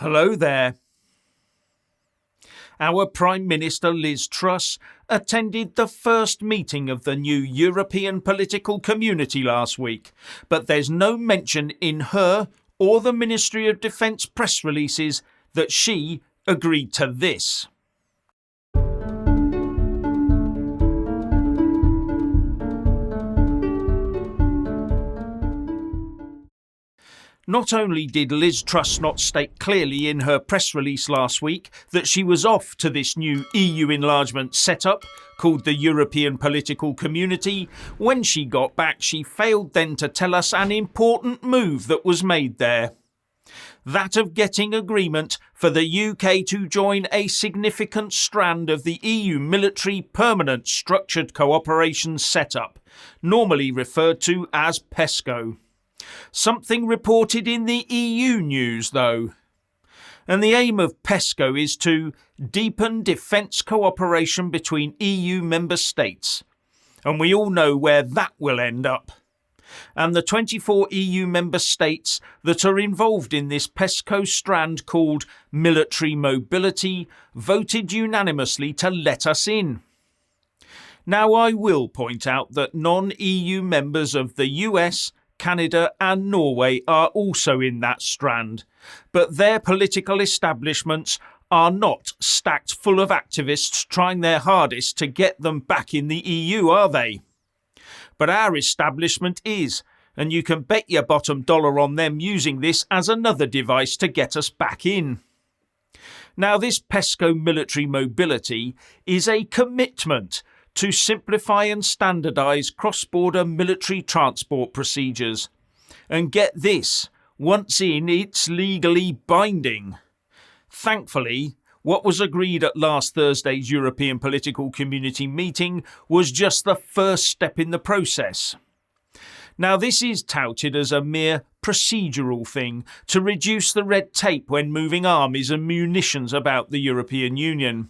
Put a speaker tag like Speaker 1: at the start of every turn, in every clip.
Speaker 1: Hello there. Our Prime Minister Liz Truss attended the first meeting of the new European political community last week, but there's no mention in her or the Ministry of Defence press releases that she agreed to this. Not only did Liz Truss not state clearly in her press release last week that she was off to this new EU enlargement setup called the European Political Community, when she got back she failed then to tell us an important move that was made there. That of getting agreement for the UK to join a significant strand of the EU military permanent structured cooperation setup, normally referred to as PESCO. Something reported in the EU news, though. And the aim of PESCO is to deepen defence cooperation between EU member states. And we all know where that will end up. And the 24 EU member states that are involved in this PESCO strand called military mobility voted unanimously to let us in. Now I will point out that non-EU members of the US, Canada and Norway are also in that strand, but their political establishments are not stacked full of activists trying their hardest to get them back in the EU, are they? But our establishment is, and you can bet your bottom dollar on them using this as another device to get us back in. Now, this PESCO military mobility is a commitment to simplify and standardise cross-border military transport procedures. And get this, once in, it's legally binding. Thankfully, what was agreed at last Thursday's European Political Community meeting was just the first step in the process. Now, this is touted as a mere procedural thing to reduce the red tape when moving armies and munitions about the European Union.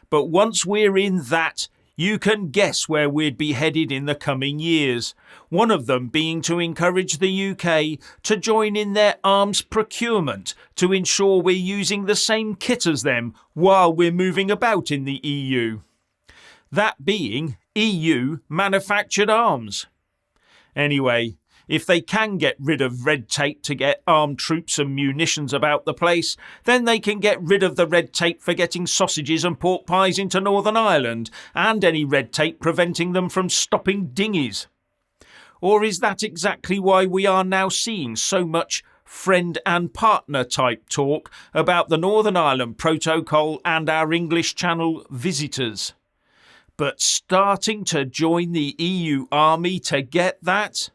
Speaker 1: But once we're in that, you can guess where we'd be headed in the coming years, one of them being to encourage the UK to join in their arms procurement to ensure we're using the same kit as them while we're moving about in the EU. That being EU manufactured arms. Anyway, if they can get rid of red tape to get armed troops and munitions about the place, then they can get rid of the red tape for getting sausages and pork pies into Northern Ireland, and any red tape preventing them from stopping dinghies. Or is that exactly why we are now seeing so much friend and partner type talk about the Northern Ireland Protocol and our English Channel visitors? But starting to join the EU army to get that?